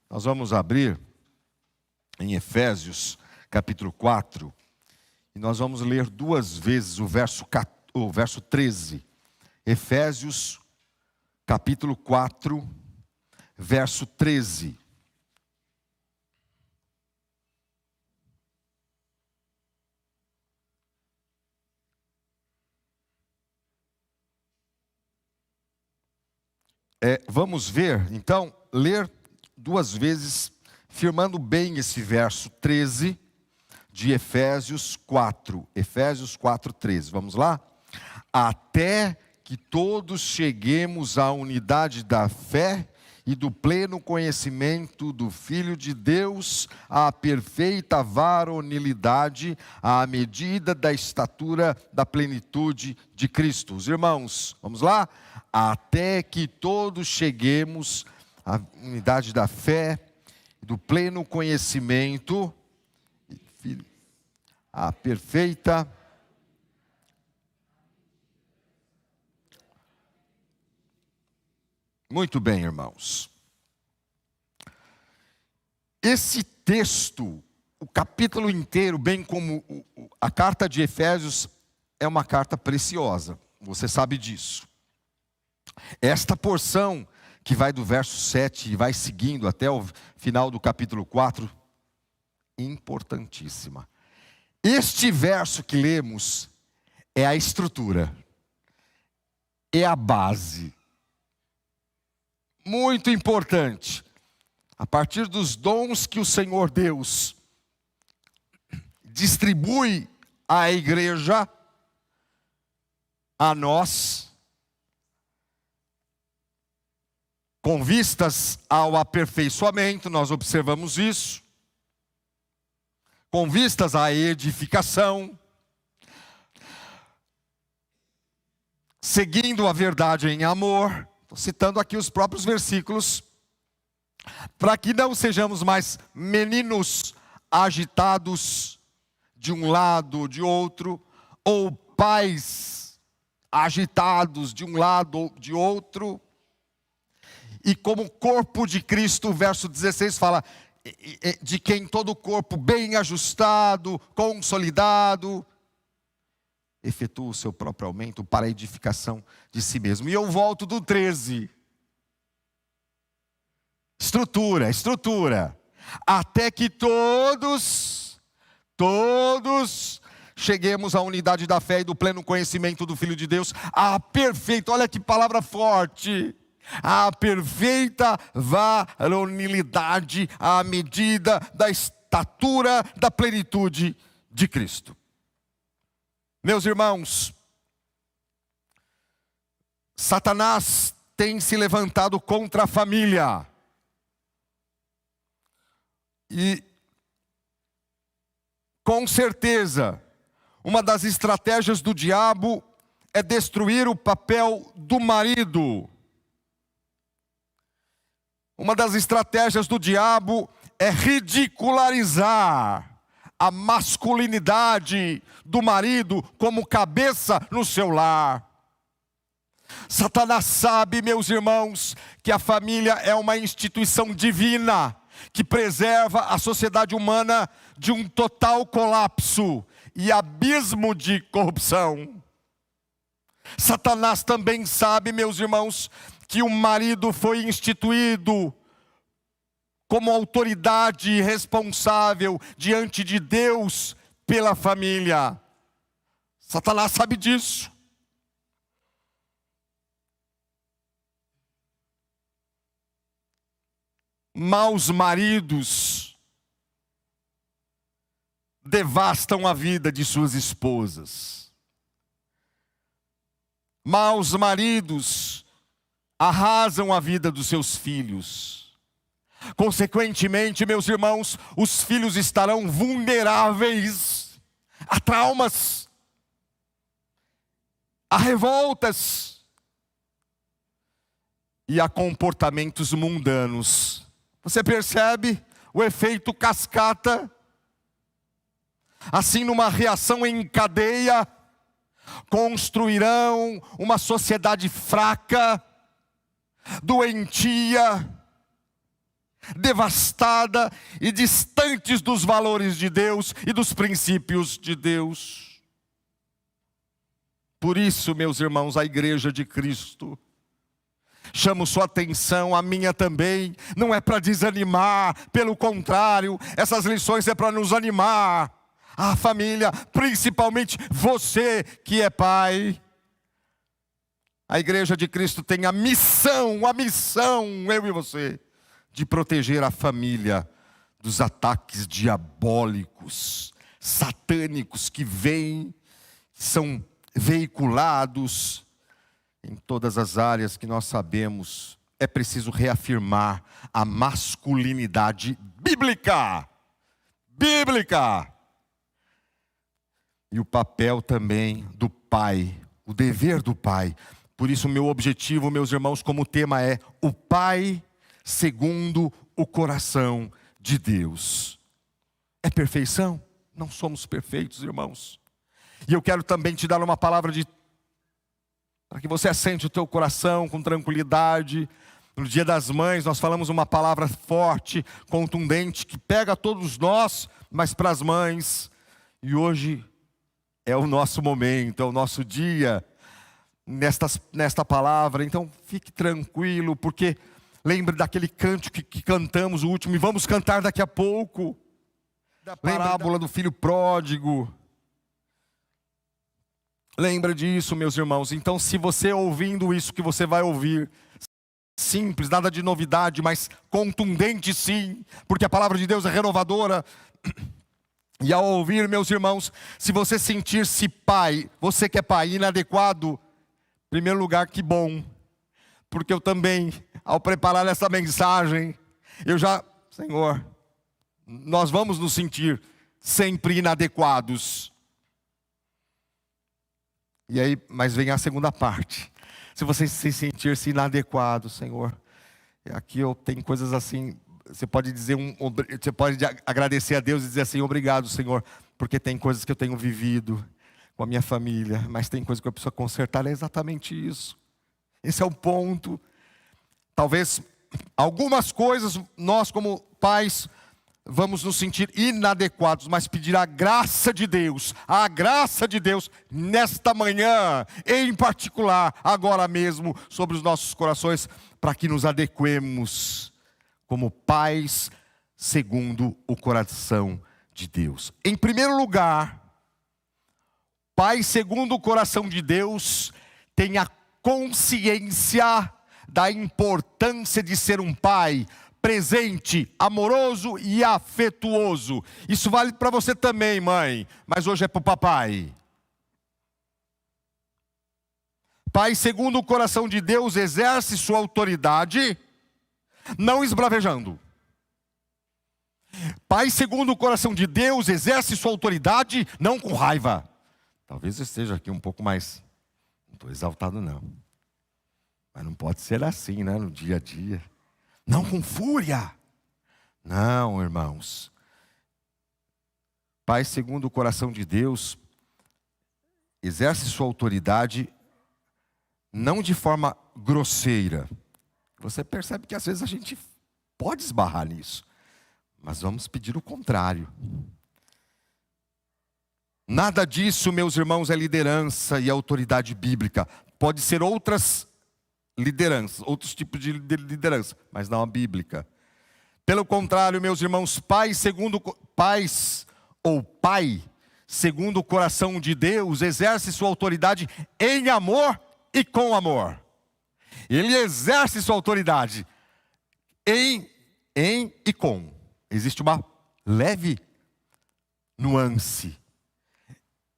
Nós vamos abrir em Efésios, capítulo 4, e nós vamos ler duas vezes o verso 13. Efésios, capítulo 4, verso 13. Vamos ver, então, ler duas vezes, firmando bem esse verso 13 de Efésios 4. Efésios 4, 13. Vamos lá? Até que todos cheguemos à unidade da fé e do pleno conhecimento do Filho de Deus, à perfeita varonilidade, à medida da estatura da plenitude de Cristo. Os irmãos, vamos lá? Até que todos cheguemos à unidade da fé, do pleno conhecimento, à perfeita. Muito bem, irmãos. Esse texto, o capítulo inteiro, bem como a carta de Efésios, é uma carta preciosa. Você sabe disso. Esta porção, que vai do verso 7 e vai seguindo até o final do capítulo 4, importantíssima. Este verso que lemos é a estrutura, é a base. Muito importante. A partir dos dons que o Senhor Deus distribui à igreja, a nós, com vistas ao aperfeiçoamento, nós observamos isso, com vistas à edificação, seguindo a verdade em amor. Estou citando aqui os próprios versículos, para que não sejamos mais meninos agitados de um lado ou de outro, ou pais agitados de um lado ou de outro. E como corpo de Cristo, o verso 16 fala, de quem todo o corpo bem ajustado, consolidado, efetua o seu próprio aumento para a edificação de si mesmo. E eu volto do 13. Estrutura. Até que todos cheguemos à unidade da fé e do pleno conhecimento do Filho de Deus, a perfeita, olha que palavra forte, a perfeita varonilidade, à medida da estatura da plenitude de Cristo. Meus irmãos, Satanás tem se levantado contra a família. E, com certeza, uma das estratégias do diabo é destruir o papel do marido. Uma das estratégias do diabo é ridicularizar a masculinidade do marido como cabeça no seu lar. Satanás sabe, meus irmãos, que a família é uma instituição divina, que preserva a sociedade humana de um total colapso e abismo de corrupção. Satanás também sabe, meus irmãos, que o marido foi instituído como autoridade responsável diante de Deus pela família. Satanás sabe disso. Maus maridos devastam a vida de suas esposas. Maus maridos arrasam a vida dos seus filhos. Consequentemente, meus irmãos, os filhos estarão vulneráveis a traumas, a revoltas e a comportamentos mundanos. Você percebe o efeito cascata? Assim, numa reação em cadeia, construirão uma sociedade fraca, doentia, devastada e distantes dos valores de Deus e dos princípios de Deus. Por isso, meus irmãos, a igreja de Cristo, chamo sua atenção, a minha também, não é para desanimar, pelo contrário, essas lições é para nos animar. A família, principalmente você que é pai. A igreja de Cristo tem a missão, eu e você, de proteger a família dos ataques diabólicos, satânicos que vêm, são veiculados em todas as áreas que nós sabemos. É preciso reafirmar a masculinidade bíblica. E o papel também do pai, o dever do pai. Por isso meu objetivo, meus irmãos, como tema é o pai segundo o coração de Deus. É perfeição? Não somos perfeitos, irmãos. E eu quero também te dar uma palavra para que você assente o teu coração com tranquilidade. No Dia das Mães nós falamos uma palavra forte, contundente, que pega a todos nós, mas para as mães. E hoje é o nosso momento, é o nosso dia nesta palavra. Então fique tranquilo, porque lembre daquele cântico que cantamos, o último, e vamos cantar daqui a pouco, da parábola do filho pródigo. Lembra disso, meus irmãos. Então, se você ouvindo isso que você vai ouvir, simples, nada de novidade, mas contundente sim, porque a palavra de Deus é renovadora. E ao ouvir, meus irmãos, se você sentir-se pai, você que é pai, inadequado, em primeiro lugar, que bom. Porque eu também, ao preparar essa mensagem, Senhor, nós vamos nos sentir sempre inadequados. E aí, mas vem a segunda parte. Se você se sentir-se inadequado, Senhor, aqui eu tenho coisas assim, você pode agradecer a Deus e dizer assim: obrigado, Senhor, porque tem coisas que eu tenho vivido com a minha família, mas tem coisas que eu preciso consertar. É exatamente isso. Esse é o ponto. Talvez algumas coisas nós como pais vamos nos sentir inadequados, mas pedir a graça de Deus, nesta manhã, em particular, agora mesmo, sobre os nossos corações, para que nos adequemos como pais segundo o coração de Deus. Em primeiro lugar, pai segundo o coração de Deus tem a consciência da importância de ser um pai presente, amoroso e afetuoso. Isso vale para você também, mãe, mas hoje é para o papai. Pai segundo o coração de Deus exerce sua autoridade não esbravejando. Pai segundo o coração de Deus exerce sua autoridade não com raiva. Talvez eu esteja aqui um pouco mais, não estou exaltado não, mas não pode ser assim, né, no dia a dia. Não com fúria. Não, irmãos. Pai segundo o coração de Deus exerce sua autoridade não de forma grosseira. Você percebe que às vezes a gente pode esbarrar nisso, mas vamos pedir o contrário. Nada disso, meus irmãos, é liderança e autoridade bíblica. Pode ser outras lideranças, outros tipos de liderança, mas não a bíblica. Pelo contrário, meus irmãos, pai segundo o coração de Deus exerce sua autoridade em amor e com amor. Ele exerce sua autoridade em e com. Existe uma leve nuance.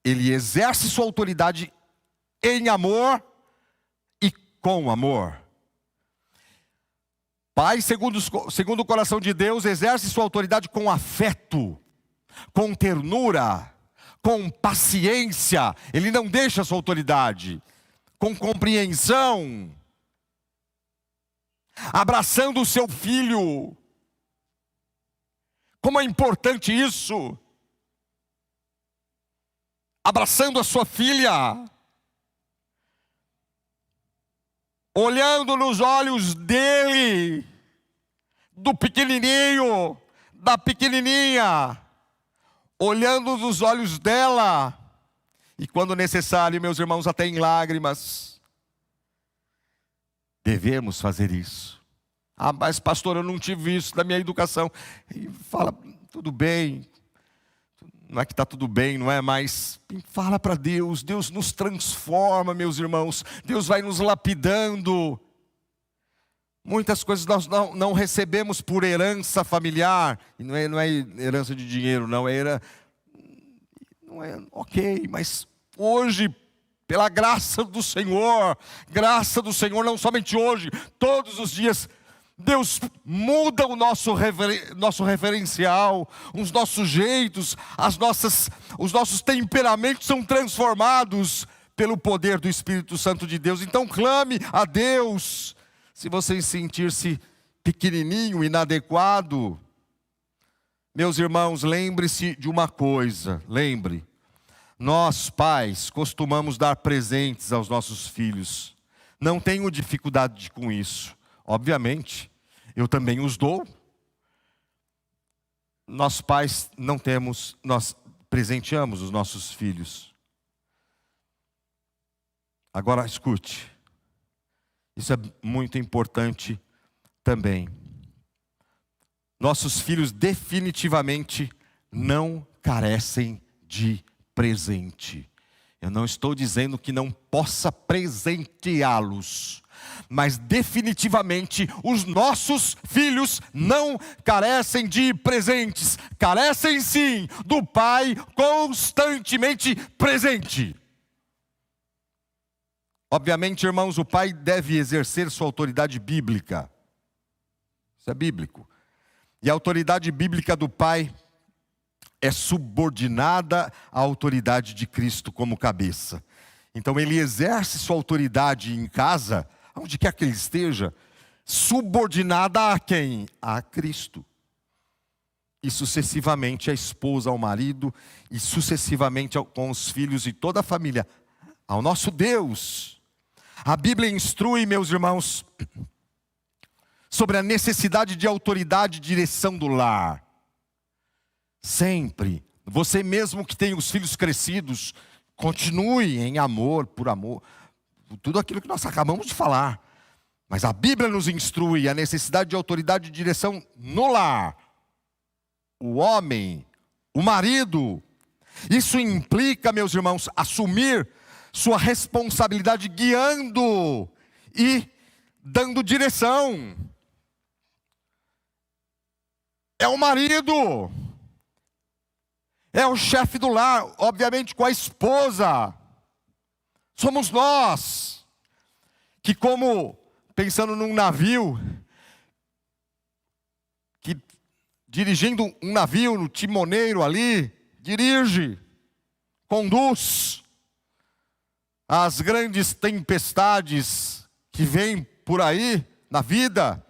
Ele exerce sua autoridade em amor e com amor. Pai, segundo o coração de Deus, exerce sua autoridade com afeto, com ternura, com paciência. Ele não deixa sua autoridade, com compreensão, abraçando o seu filho. Como é importante isso! Abraçando a sua filha, olhando nos olhos dele, do pequenininho, da pequenininha, olhando nos olhos dela, e quando necessário, meus irmãos, até em lágrimas. Devemos fazer isso. Ah, mas pastor, eu não tive isso na minha educação. E fala, tudo bem. Não é que está tudo bem, não é? Mas fala para Deus. Deus nos transforma, meus irmãos. Deus vai nos lapidando. Muitas coisas nós não recebemos por herança familiar. E não é herança de dinheiro, não é ok, mas hoje, pela graça do Senhor, não somente hoje, todos os dias, Deus muda o nosso referencial, os nossos jeitos, os nossos temperamentos são transformados pelo poder do Espírito Santo de Deus. Então clame a Deus. Se você sentir-se pequenininho, inadequado, meus irmãos, lembre-se de uma coisa, nós pais costumamos dar presentes aos nossos filhos, não tenho dificuldade com isso, obviamente, eu também os dou. Nós pais nós presenteamos os nossos filhos. Agora escute, isso é muito importante também. Nossos filhos definitivamente não carecem de presente. Eu não estou dizendo que não possa presenteá-los, mas definitivamente os nossos filhos não carecem de presentes. Carecem sim do pai constantemente presente. Obviamente, irmãos, o pai deve exercer sua autoridade bíblica. Isso é bíblico. E a autoridade bíblica do pai é subordinada à autoridade de Cristo como cabeça. Então ele exerce sua autoridade em casa, onde quer que ele esteja, subordinada a quem? A Cristo. E sucessivamente a esposa ao marido, e sucessivamente com os filhos e toda a família, ao nosso Deus. A Bíblia instrui, meus irmãos, sobre a necessidade de autoridade e direção do lar. Sempre, você mesmo que tem os filhos crescidos, continue em amor, por tudo aquilo que nós acabamos de falar. Mas a Bíblia nos instrui a necessidade de autoridade e direção no lar. O homem, o marido. Isso implica, meus irmãos, assumir sua responsabilidade guiando e dando direção. É o marido. É o chefe do lar, obviamente com a esposa. Somos nós, que como, pensando num navio, que dirigindo um navio, no timoneiro ali, dirige, conduz as grandes tempestades que vêm por aí na vida.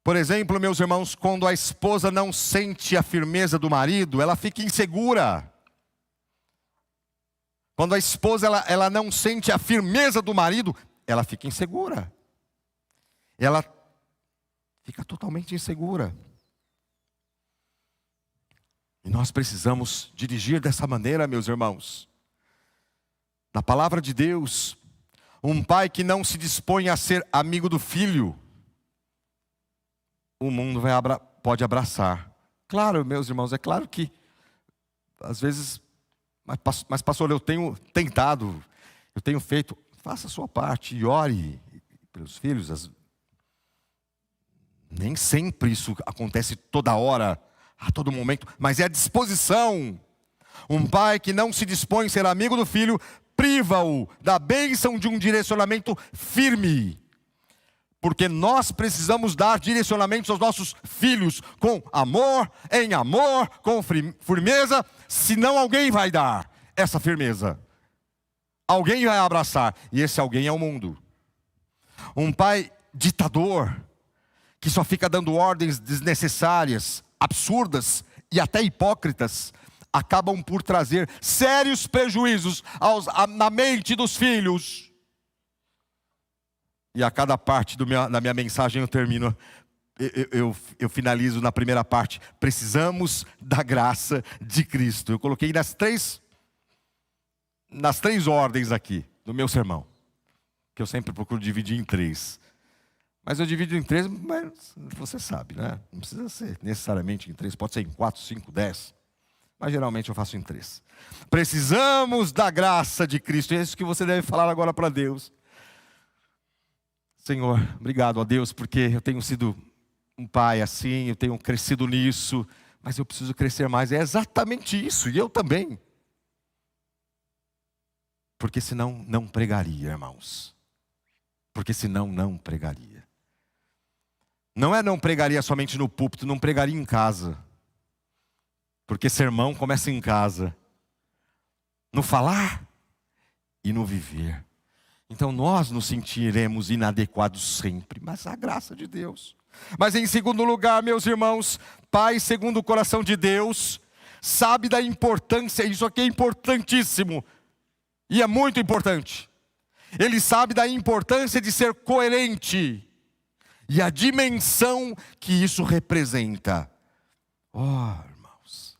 Por exemplo, meus irmãos, quando a esposa não sente a firmeza do marido, ela fica insegura. Quando a esposa ela não sente a firmeza do marido, ela fica insegura. Ela fica totalmente insegura. E nós precisamos dirigir dessa maneira, meus irmãos. Na palavra de Deus, um pai que não se dispõe a ser amigo do filho, o mundo pode abraçar. Claro, meus irmãos, é claro que às vezes, mas pastor, eu tenho tentado, eu tenho feito, faça a sua parte e ore pelos filhos. Nem sempre isso acontece toda hora, a todo momento, mas é a disposição. Um pai que não se dispõe a ser amigo do filho, priva-o da bênção de um direcionamento firme. Porque nós precisamos dar direcionamentos aos nossos filhos com amor, em amor, com firmeza, senão alguém vai dar essa firmeza. Alguém vai abraçar, e esse alguém é o mundo. Um pai ditador, que só fica dando ordens desnecessárias, absurdas e até hipócritas, acabam por trazer sérios prejuízos na mente dos filhos. E a cada parte da minha mensagem eu termino eu finalizo na primeira parte. Precisamos da graça de Cristo. Eu coloquei nas três ordens aqui, no meu sermão. Que eu sempre procuro dividir em 3. Mas eu divido em 3, mas você sabe, né? Não precisa ser necessariamente em 3, pode ser em 4, 5, 10. Mas geralmente eu faço em 3. Precisamos da graça de Cristo. E é isso que você deve falar agora para Deus. Senhor, obrigado a Deus, porque eu tenho sido um pai assim, eu tenho crescido nisso, mas eu preciso crescer mais. É exatamente isso, e eu também. Porque senão não pregaria, irmãos. Porque senão não pregaria. Não pregaria somente no púlpito, não pregaria em casa. Porque sermão começa em casa. No falar e no viver. Então nós nos sentiremos inadequados sempre, mas a graça de Deus. Mas em segundo lugar, meus irmãos, pai segundo o coração de Deus, sabe da importância, isso aqui é importantíssimo, e é muito importante. Ele sabe da importância de ser coerente, e a dimensão que isso representa. Irmãos,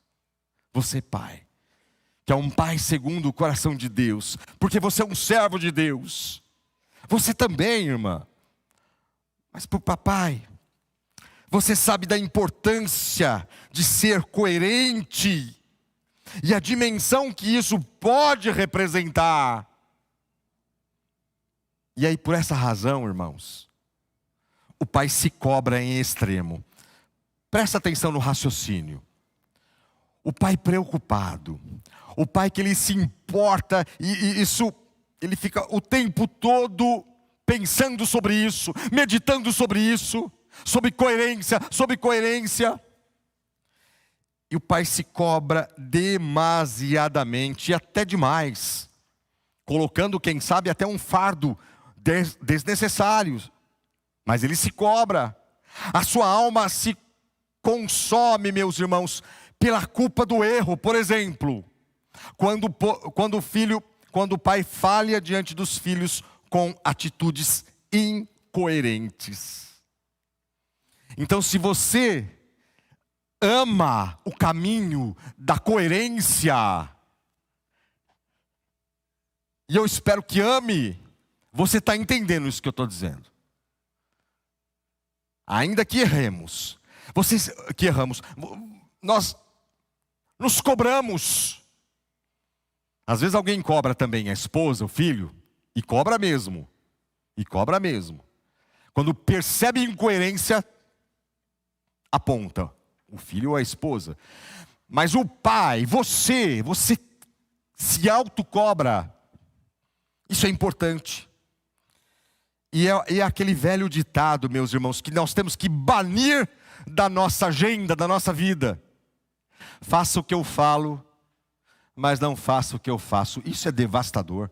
você pai, que é um pai segundo o coração de Deus, porque você é um servo de Deus. Você também, irmã. Mas para o papai, você sabe da importância de ser coerente e a dimensão que isso pode representar. E aí, por essa razão, irmãos, o pai se cobra em extremo. Presta atenção no raciocínio. O pai preocupado, o pai que ele se importa e isso, ele fica o tempo todo pensando sobre isso, meditando sobre isso, sobre coerência. E o pai se cobra demasiadamente, e até demais, colocando, quem sabe, até um fardo desnecessário. Mas ele se cobra. A sua alma se consome, meus irmãos, pela culpa do erro. Por exemplo, quando o pai falha diante dos filhos com atitudes incoerentes. Então, se você ama o caminho da coerência, e eu espero que ame, você está entendendo isso que eu estou dizendo. Ainda que erremos, nós nos cobramos. Às vezes alguém cobra também a esposa, o filho, e cobra mesmo. Quando percebe incoerência, aponta o filho ou a esposa. Mas o pai, você se autocobra. Isso é importante. E é aquele velho ditado, meus irmãos, que nós temos que banir da nossa agenda, da nossa vida. Faça o que eu falo, mas não faça o que eu faço. Isso é devastador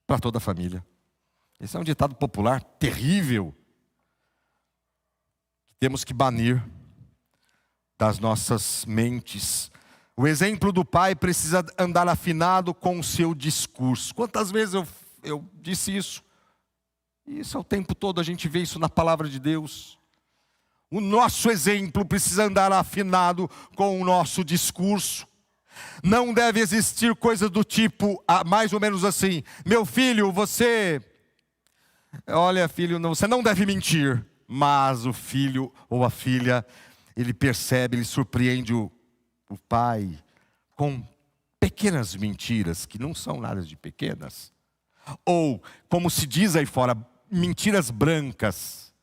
para toda a família. Esse é um ditado popular terrível. Temos que banir das nossas mentes. O exemplo do pai precisa andar afinado com o seu discurso. Quantas vezes eu disse isso? Isso é o tempo todo, a gente vê isso na palavra de Deus. O nosso exemplo precisa andar afinado com o nosso discurso. Não deve existir coisa do tipo, mais ou menos assim: meu filho, olha filho, você não deve mentir. Mas o filho ou a filha, ele percebe, ele surpreende o pai com pequenas mentiras, que não são nada de pequenas. Ou, como se diz aí fora, mentiras brancas.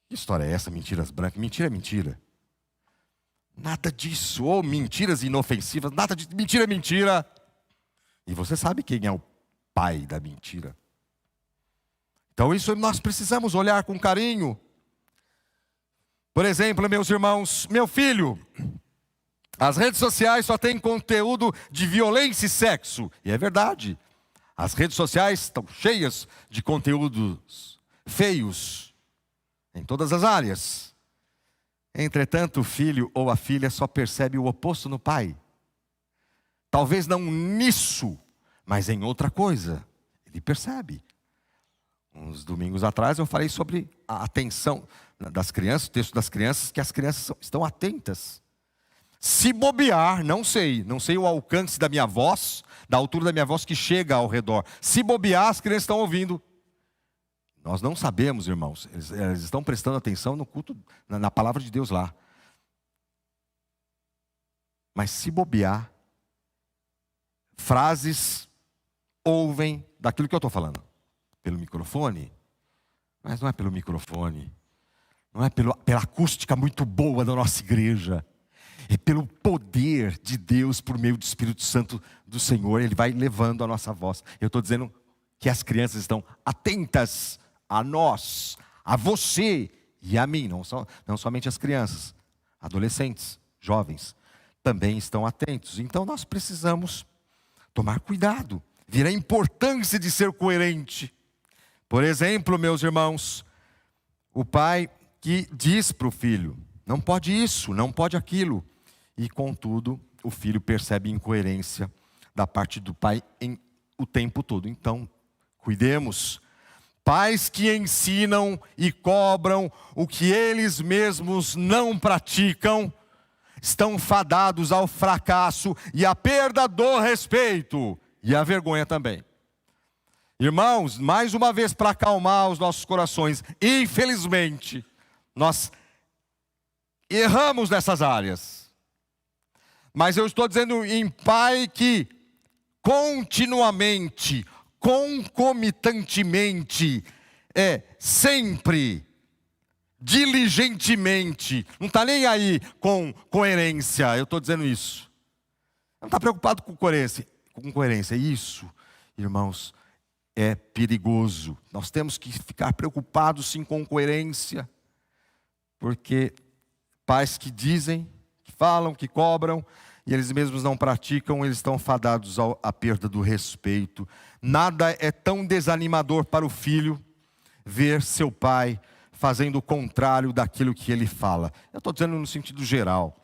Que história é essa, mentiras brancas? Mentira é mentira. Nada disso. Ou mentiras inofensivas, nada de mentira é mentira. E você sabe quem é o pai da mentira. Então isso nós precisamos olhar com carinho. Por exemplo, meus irmãos, meu filho, as redes sociais só têm conteúdo de violência e sexo. E é verdade. As redes sociais estão cheias de conteúdos feios em todas as áreas. Entretanto, o filho ou a filha só percebe o oposto no pai. Talvez não nisso, mas em outra coisa. Ele percebe. Uns domingos atrás eu falei sobre a atenção das crianças, o texto das crianças, que as crianças estão atentas. Se bobear, não sei o alcance da minha voz, da altura da minha voz que chega ao redor. Se bobear, as crianças estão ouvindo. Nós não sabemos, irmãos, eles estão prestando atenção no culto, na palavra de Deus lá. Mas se bobear, frases ouvem daquilo que eu estou falando. Pelo microfone, mas não é pelo microfone, não é pela acústica muito boa da nossa igreja, é pelo poder de Deus por meio do Espírito Santo do Senhor. Ele vai levando a nossa voz. Eu estou dizendo que as crianças estão atentas a nós, a você e a mim, não somente as crianças, adolescentes, jovens, também estão atentos. Então nós precisamos tomar cuidado, ver a importância de ser coerente. Por exemplo, meus irmãos, o pai que diz para o filho, não pode isso, não pode aquilo. E contudo, o filho percebe incoerência da parte do pai o tempo todo. Então, cuidemos. Pais que ensinam e cobram o que eles mesmos não praticam, estão fadados ao fracasso e à perda do respeito e à vergonha também. Irmãos, mais uma vez para acalmar os nossos corações, infelizmente, nós erramos nessas áreas. Mas eu estou dizendo em pai que continuamente, concomitantemente, sempre, diligentemente, não está nem aí com coerência, eu estou dizendo isso. Não está preocupado com coerência. Isso, irmãos, é perigoso. Nós temos que ficar preocupados sim com coerência, porque pais que dizem, que falam, que cobram, e eles mesmos não praticam, eles estão fadados à perda do respeito. Nada é tão desanimador para o filho ver seu pai fazendo o contrário daquilo que ele fala. Eu estou dizendo no sentido geral.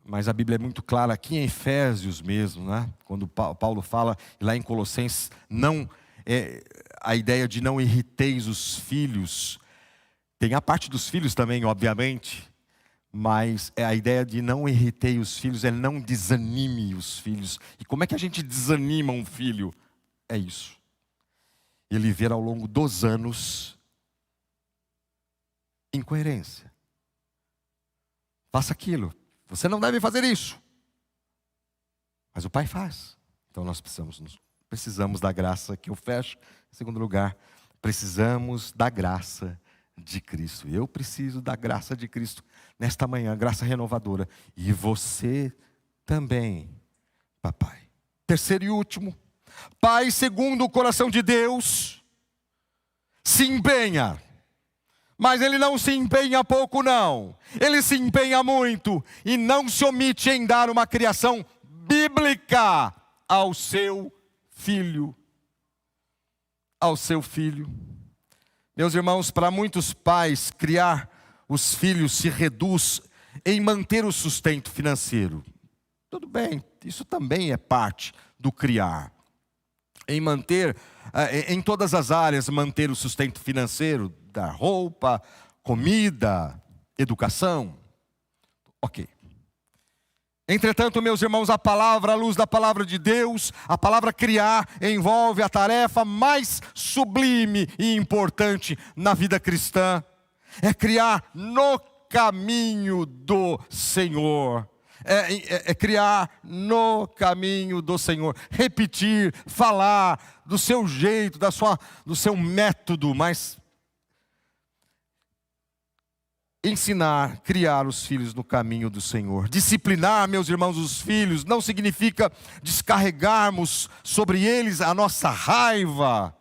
Mas a Bíblia é muito clara aqui em Efésios mesmo, né? Quando Paulo fala, lá em Colossenses, a ideia de não irriteis os filhos. Tem a parte dos filhos também, obviamente, mas a ideia de não irritei os filhos é não desanime os filhos. E como é que a gente desanima um filho? É isso. Ele ver ao longo dos anos incoerência. Faça aquilo. Você não deve fazer isso. Mas o pai faz. Então nós precisamos da graça, que eu fecho. Em segundo lugar, precisamos da graça de Cristo. Eu preciso da graça de Cristo nesta manhã, graça renovadora. E você também, papai. Terceiro e último, pai segundo o coração de Deus, se empenha. Mas ele não se empenha pouco não, ele se empenha muito e não se omite em dar uma criação bíblica ao seu filho. Ao seu filho. Meus irmãos, para muitos pais, criar os filhos se reduz em manter o sustento financeiro. Tudo bem, isso também é parte do criar. Em manter, em todas as áreas, manter o sustento financeiro, dar roupa, comida, educação. Ok. Entretanto, meus irmãos, a luz da palavra de Deus, a palavra criar, envolve a tarefa mais sublime e importante na vida cristã. É criar no caminho do Senhor. É criar no caminho do Senhor. Repetir, falar do seu jeito, do seu método, mas ensinar, criar os filhos no caminho do Senhor. Disciplinar, meus irmãos, os filhos não significa descarregarmos sobre eles a nossa raiva,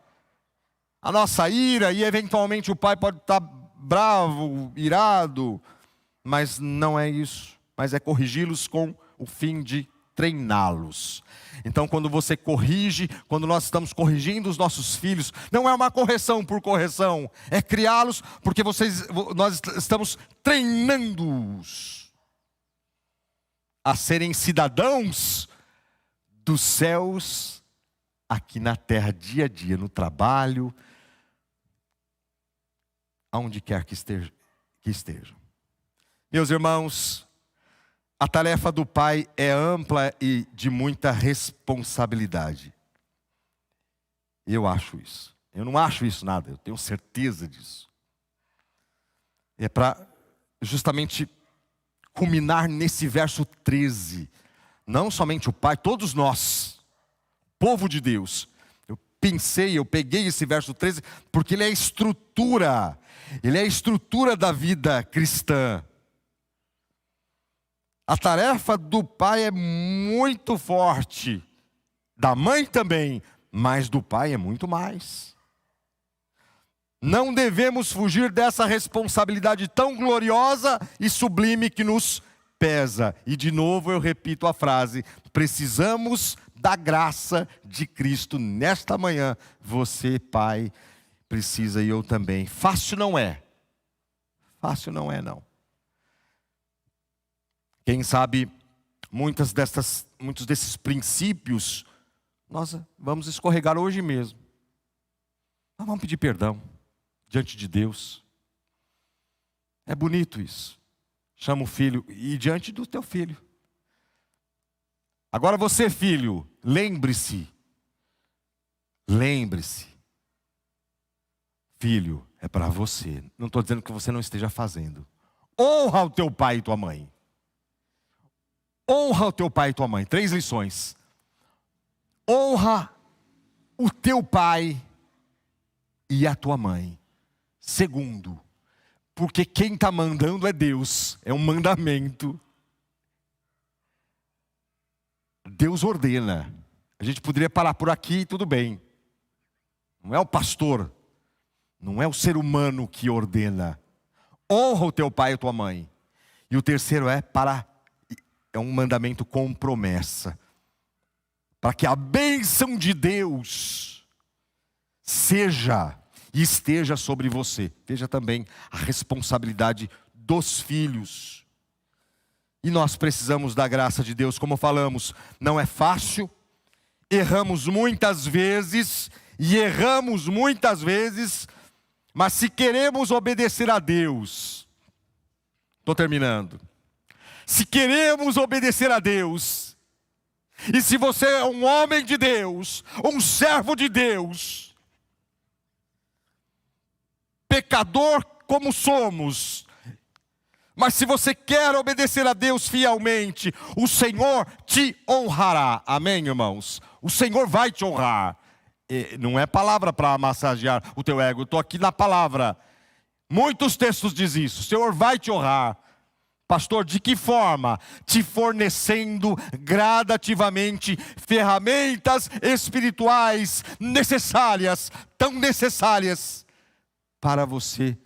a nossa ira, e eventualmente o pai pode estar bravo, irado, mas não é isso. Mas é corrigi-los com o fim de treiná-los. Então, quando você corrige, quando nós estamos corrigindo os nossos filhos, não é uma correção por correção, é criá-los porque nós estamos treinando-os a serem cidadãos dos céus aqui na terra, dia a dia, no trabalho, aonde quer que estejam. Meus irmãos, a tarefa do pai é ampla e de muita responsabilidade. Eu acho isso. Eu não acho isso nada, eu tenho certeza disso. É para justamente culminar nesse verso 13. Não somente o pai, todos nós, povo de Deus. Eu peguei esse verso 13, porque ele é a estrutura. Ele é a estrutura da vida cristã. A tarefa do pai é muito forte. Da mãe também, mas do pai é muito mais. Não devemos fugir dessa responsabilidade tão gloriosa e sublime que nos pesa. E de novo eu repito a frase: precisamos da graça de Cristo nesta manhã. Você, pai, precisa e eu também. Fácil não é. Fácil não é, não. Quem sabe muitos desses princípios nós vamos escorregar hoje mesmo. Nós vamos pedir perdão diante de Deus. É bonito isso. Chama o filho e diante do teu filho. Agora você, filho, lembre-se. Lembre-se. Filho, é para você. Não estou dizendo que você não esteja fazendo. Honra o teu pai e tua mãe. Honra o teu pai e tua mãe. 3 lições. Honra o teu pai e a tua mãe. Segundo, porque quem está mandando é Deus. É um mandamento. Deus ordena. A gente poderia parar por aqui e tudo bem. Não é o pastor. Não é o ser humano que ordena. Honra o teu pai e a tua mãe. E o terceiro é um mandamento com promessa. Para que a bênção de Deus seja e esteja sobre você. Veja também a responsabilidade dos filhos. E nós precisamos da graça de Deus, como falamos, não é fácil. Erramos muitas vezes, mas se queremos obedecer a Deus, estou terminando. Se queremos obedecer a Deus, e se você é um homem de Deus, um servo de Deus, pecador como somos, mas se você quer obedecer a Deus fielmente, o Senhor te honrará. Amém, irmãos? O Senhor vai te honrar. Não é palavra para massagear o teu ego, eu estou aqui na palavra. Muitos textos dizem isso. O Senhor vai te honrar. Pastor, de que forma? Te fornecendo gradativamente ferramentas espirituais necessárias, tão necessárias, para você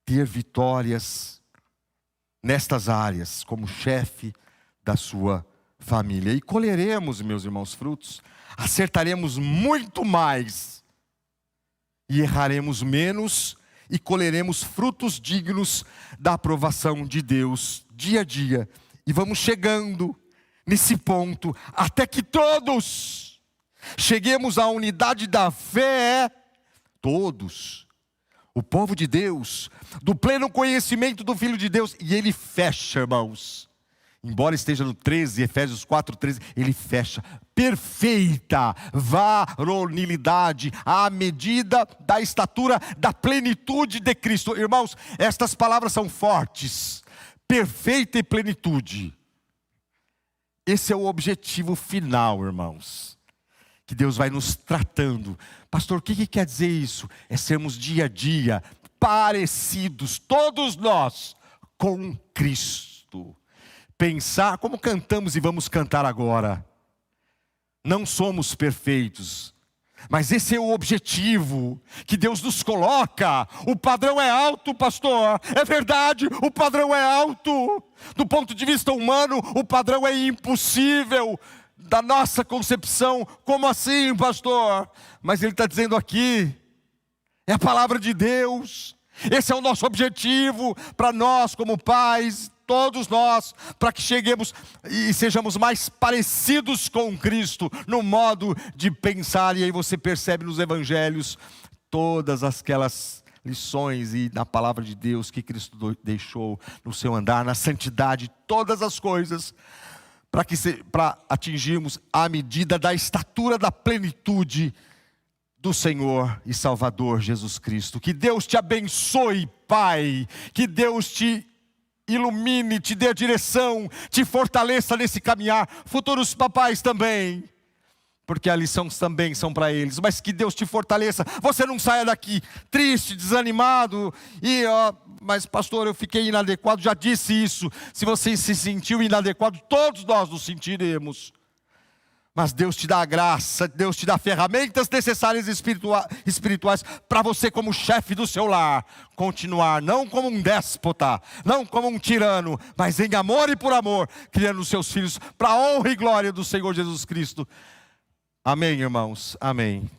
ter vitórias nestas áreas, como chefe da sua família. E colheremos, meus irmãos, frutos. Acertaremos muito mais e erraremos menos, e colheremos frutos dignos da aprovação de Deus dia a dia. E vamos chegando nesse ponto até que todos cheguemos à unidade da fé, todos, o povo de Deus, do pleno conhecimento do Filho de Deus. E ele fecha, irmãos, embora esteja no 13, Efésios 4:13, ele fecha: perfeita varonilidade, à medida da estatura da plenitude de Cristo. Irmãos, estas palavras são fortes. Perfeita e plenitude. Esse é o objetivo final, irmãos, que Deus vai nos tratando. Pastor, o que quer dizer isso? É sermos dia a dia parecidos, todos nós, com Cristo. Pensar, como cantamos e vamos cantar agora. Não somos perfeitos, mas esse é o objetivo que Deus nos coloca. O padrão é alto, pastor. É verdade, o padrão é alto. Do ponto de vista humano, o padrão é impossível da nossa concepção. Como assim, pastor? Mas ele está dizendo aqui, é a palavra de Deus. Esse é o nosso objetivo para nós como pais, todos nós, para que cheguemos e sejamos mais parecidos com Cristo no modo de pensar. E aí você percebe nos evangelhos todas aquelas lições e na palavra de Deus que Cristo deixou no seu andar, na santidade, todas as coisas, para atingirmos a medida da estatura da plenitude do Senhor e Salvador Jesus Cristo. Que Deus te abençoe, Pai. Que Deus te ilumine, te dê direção, te fortaleça nesse caminhar. Futuros papais também, porque as lições também são para eles. Mas que Deus te fortaleça. Você não saia daqui triste, desanimado. Mas pastor, eu fiquei inadequado. Já disse isso. Se você se sentiu inadequado, todos nós nos sentiremos. Mas Deus te dá a graça, Deus te dá ferramentas necessárias espirituais para você, como chefe do seu lar, continuar não como um déspota, não como um tirano, mas em amor e por amor, criando os seus filhos para a honra e glória do Senhor Jesus Cristo. Amém, irmãos? Amém. Então,